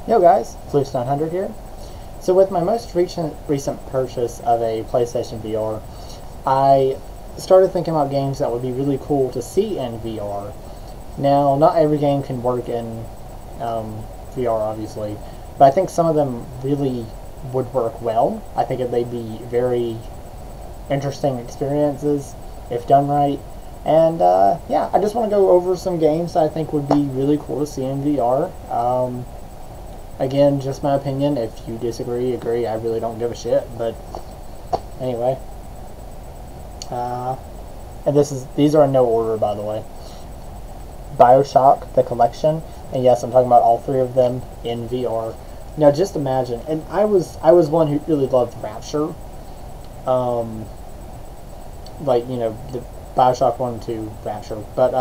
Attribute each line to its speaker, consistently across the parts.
Speaker 1: Yo guys, Floopes 900 here. So with my most recent purchase of a PlayStation VR, I started thinking about games that would be really cool to see in VR. Now, not every game can work in VR, obviously, but I think some of them really would work well. I think they'd be very interesting experiences if done right. And yeah, I just want to go over some games that I think would be really cool to see in VR. Again, just my opinion. If you disagree, agree. I really don't give a shit. But anyway, and these are in no order, by the way. BioShock, the collection, and yes, I'm talking about all three of them in VR. Now, just imagine, and I was one who really loved Rapture. Like, you know, the BioShock 1 and 2 Rapture, but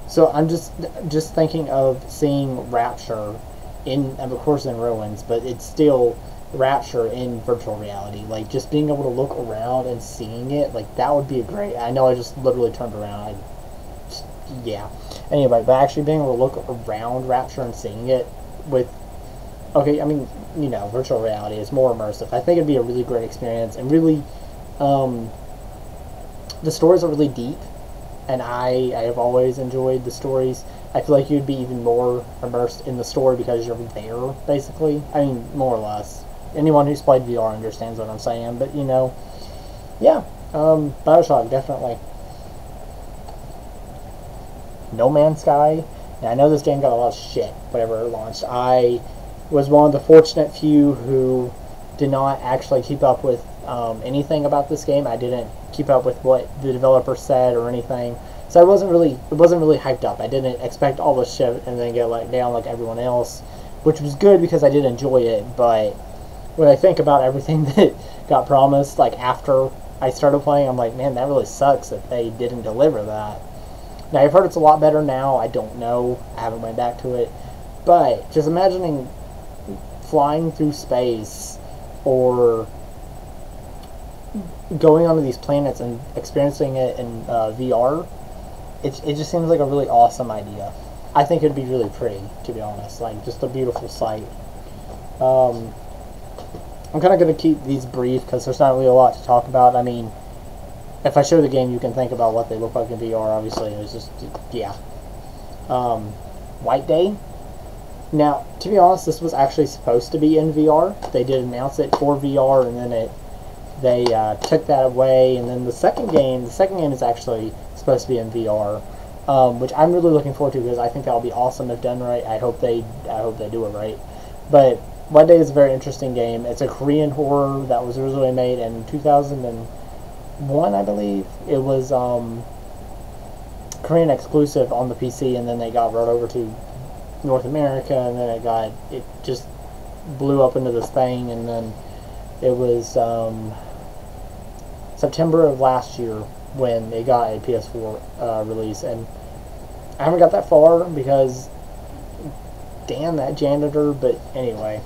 Speaker 1: so I'm just thinking of seeing Rapture in, of course, in Ruins, but it's still Rapture in virtual reality. Like, just being able to look around and seeing it, like, that would be a great. I know I just literally turned around. Yeah. Anyway, but actually being able to look around Rapture and seeing it with, okay, I mean, you know, virtual reality is more immersive. I think it'd be a really great experience, and really, the stories are really deep, and I have always enjoyed the stories. I feel like you'd be even more immersed in the story because you're there, basically. I mean, more or less. Anyone who's played VR understands what I'm saying, but, you know, yeah, BioShock, definitely. No Man's Sky. And I know this game got a lot of shit whenever it launched. I was one of the fortunate few who did not actually keep up with anything about this game. I didn't keep up with what the developer said or anything, so it wasn't really hyped up. I didn't expect all this shit and then get let down like everyone else, which was good because I did enjoy it. But when I think about everything that got promised, like after I started playing, I'm like, man, that really sucks that they didn't deliver that. Now, I've heard it's a lot better now. I don't know. I haven't went back to it. But just imagining flying through space or going onto these planets and experiencing it in VR, it just seems like a really awesome idea. I think it'd be really pretty, to be honest. Like, just a beautiful sight. I'm kind of going to keep these brief because there's not really a lot to talk about. I mean, if I show the game, you can think about what they look like in VR, obviously. It's just, yeah. White Day. Now, to be honest, this was actually supposed to be in VR. They did announce it for VR, and then they took that away. And then the second game is actually supposed to be in VR, which I'm really looking forward to because I think that'll be awesome if done right. I hope they do it right. But White Day is a very interesting game. It's a Korean horror that was originally made in 2001, I believe. It was Korean exclusive on the PC, and then they got brought over to North America, and then it just blew up into this thing, and then it was September of last year when it got a PS4 release, and I haven't got that far because damn that janitor. But anyway,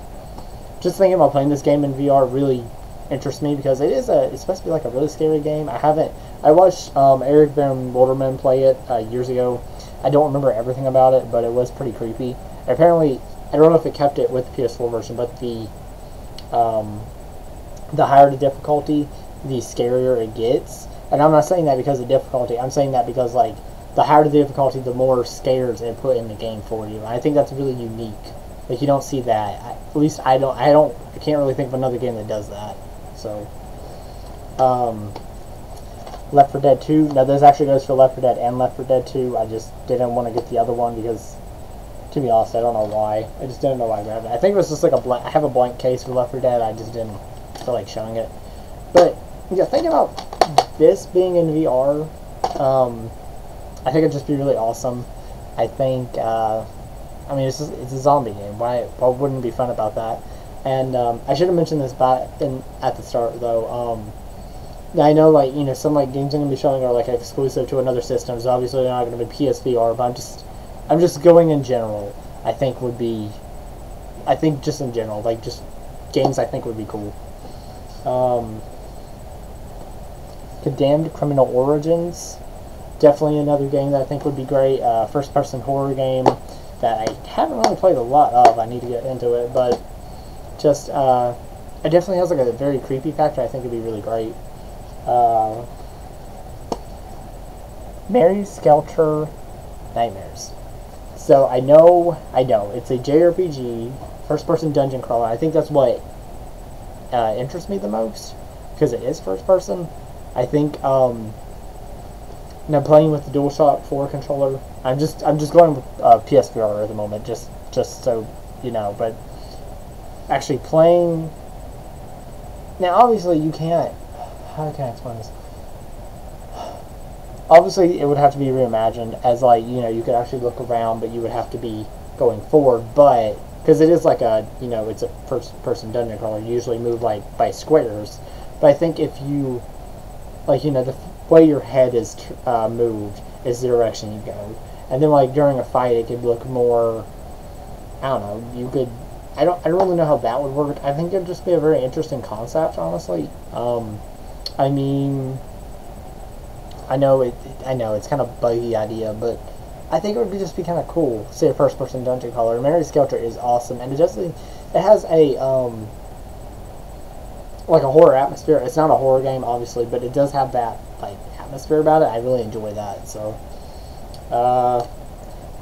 Speaker 1: just thinking about playing this game in VR really interests me because it's supposed to be like a really scary game. I watched Eric Van Wilderman play it years ago. I don't remember everything about it, but it was pretty creepy. Apparently, I don't know if it kept it with the PS4 version, but the higher the difficulty, the scarier it gets. And I'm not saying that because of difficulty. I'm saying that because, like, the higher the difficulty, the more scares it put in the game for you. And I think that's really unique. Like, you don't see that. At least I can't really think of another game that does that. So, Left 4 Dead 2. Now, this actually goes for Left 4 Dead and Left 4 Dead 2. I just didn't want to get the other one because, to be honest, I don't know why. I just didn't know why I grabbed it. I think it was just like I have a blank case for Left 4 Dead. I just didn't feel like showing it. But, yeah, thinking about this being in VR, I think it'd just be really awesome. I think, I mean, it's a zombie game. What wouldn't be fun about that? And I should have mentioned this at the start, though. I know, like, you know, some like games I'm gonna be showing are like exclusive to another system, so obviously they're not gonna be PSVR. But I'm just going in general. I think just in general, like just games I think would be cool. Condemned Criminal Origins, definitely another game that I think would be great. First-person horror game. that I haven't really played a lot of. I need to get into it, but just it definitely has like a very creepy factor. I think it'd be really great. Mary Skelter Nightmares. So I know, it's a JRPG, first-person dungeon crawler. I think that's what interests me the most, because it is first-person. I think now playing with the DualShock 4 controller. I'm just going with PSVR at the moment, just so you know. But actually playing now, obviously you can't. How can I explain this? Obviously, it would have to be reimagined as, like, you could actually look around, but you would have to be going forward. But because it is like a, it's a first-person dungeon crawler, you usually move like by squares. But I think if you, like, the way your head is moved is the direction you go, and then like during a fight, it could look more. I don't know. You could. I don't really know how that would work. I think it'd just be a very interesting concept, honestly. I mean. I know it's kind of a buggy idea, but I think it would just be kind of cool. Say a first-person dungeon crawler. Mary Skelter is awesome, and it has a like a horror atmosphere. It's not a horror game, obviously, but it does have that like atmosphere about it. I really enjoy that. So,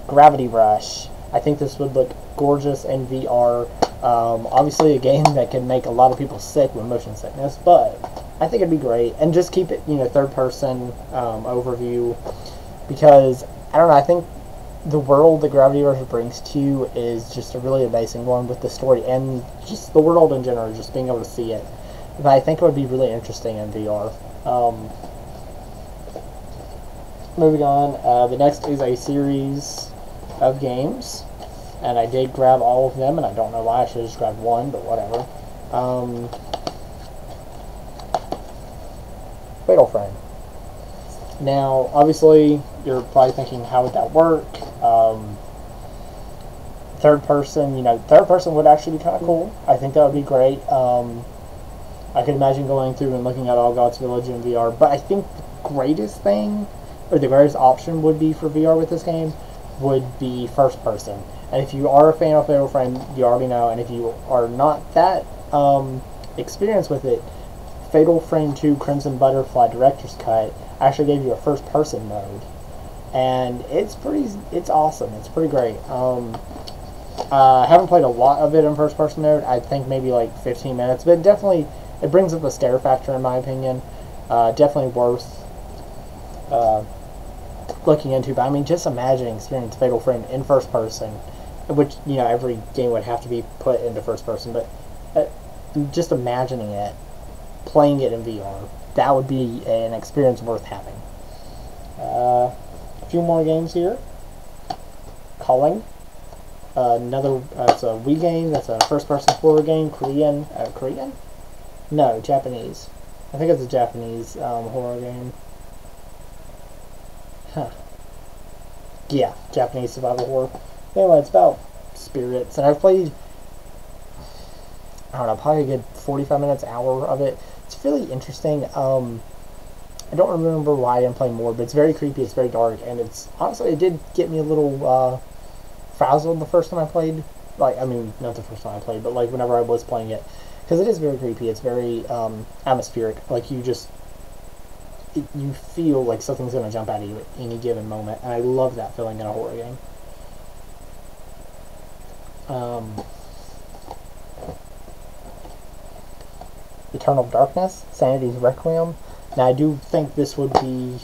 Speaker 1: Gravity Rush. I think this would look gorgeous in VR. Obviously, a game that can make a lot of people sick with motion sickness, but I think it'd be great. And just keep it, third-person overview, because, I don't know, I think the world that Gravity Rush brings to you is just a really amazing one with the story and just the world in general, just being able to see it. But I think it would be really interesting in VR. Moving on, the next is a series of games, and I did grab all of them, and I don't know why. I should have just grabbed one, but whatever. Fatal Frame. Now, obviously, you're probably thinking, how would that work? Third person, third person would actually be kind of cool. I think that would be great. I could imagine going through and looking at All Gods Village in VR, but I think the greatest thing, or the greatest option would be for VR with this game, would be first person. And if you are a fan of Fatal Frame, you already know, and if you are not that experienced with it, Fatal Frame 2 Crimson Butterfly Director's Cut actually gave you a first-person mode, and it's awesome. It's pretty great. I haven't played a lot of it in first-person mode. I think maybe like 15 minutes, but it brings up the stare factor in my opinion. Definitely worth looking into. But I mean, just imagine experiencing Fatal Frame in first-person, which every game would have to be put into first-person, but just imagining it. Playing it in VR, that would be an experience worth having. A few more games here. Calling. Another, it's a Wii game. That's a first-person horror game. Korean? No, Japanese. I think it's a Japanese horror game. Huh. Yeah, Japanese survival horror. Anyway, it's about spirits, and I've played, I don't know, probably a good 45 minutes, hour of it. It's really interesting. I don't remember why I didn't play more, but it's very creepy, it's very dark, and it's, honestly, it did get me a little frazzled the first time I played. Like, I mean, not the first time I played, but like whenever I was playing it. Because it is very creepy, it's very atmospheric. Like, you feel like something's going to jump out of you at any given moment, and I love that feeling in a horror game. Eternal Darkness, Sanity's Requiem. Now, I do think this would be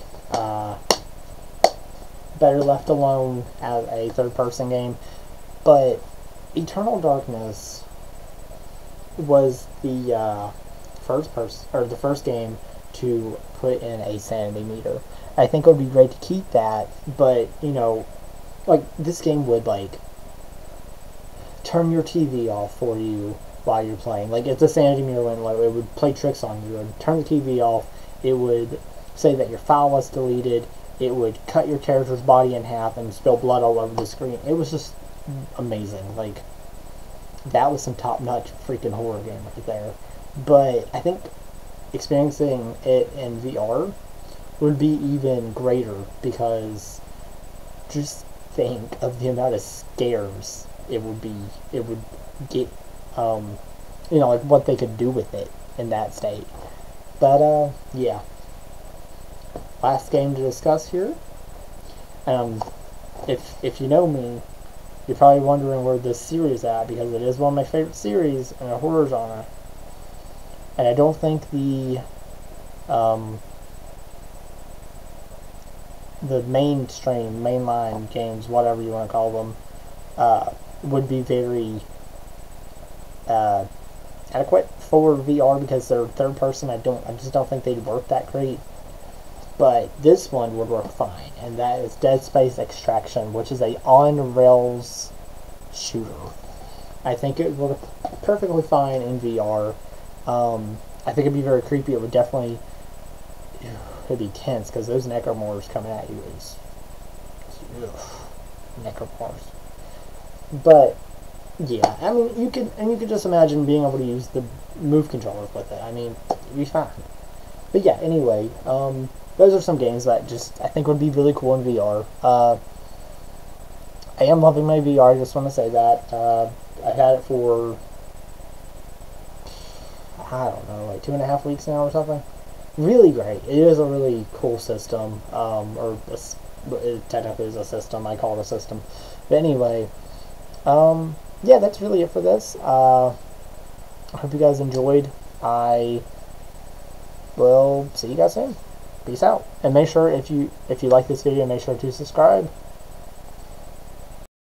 Speaker 1: better left alone as a third-person game, but Eternal Darkness was the first game to put in a sanity meter. I think it would be great to keep that, but like, this game would like turn your TV off for you while you're playing. Like, if the sanity meter went low, it would play tricks on you. It would turn the TV off. It would say that your file was deleted. It would cut your character's body in half and spill blood all over the screen. It was just amazing. Like, that was some top-notch freaking horror game right there. But I think experiencing it in VR would be even greater, because just think of the amount of scares it would get, like what they could do with it in that state. But, yeah. Last game to discuss here. If you know me, you're probably wondering where this series is at, because it is one of my favorite series in the horror genre. And I don't think the mainline games, whatever you want to call them, would be very adequate for VR, because they're third person. I just don't think they'd work that great. But this one would work fine, and that is Dead Space Extraction, which is a on-rails shooter. I think it would work perfectly fine in VR. I think it'd be very creepy. It would definitely, it'd be tense, because those necromorphs coming at you is, necromorphs. But yeah, I mean, you could just imagine being able to use the move controllers with it. I mean, it'd be fine. But yeah, anyway, those are some games that I think would be really cool in VR. I am loving my VR, I just want to say that. I've had it for, I don't know, like 2.5 weeks now or something. Really great. It is a really cool system, it technically is a system. I call it a system. But anyway, yeah, that's really it for this. I hope you guys enjoyed. I will see you guys soon. Peace out. And make sure, if you like this video, make sure to subscribe.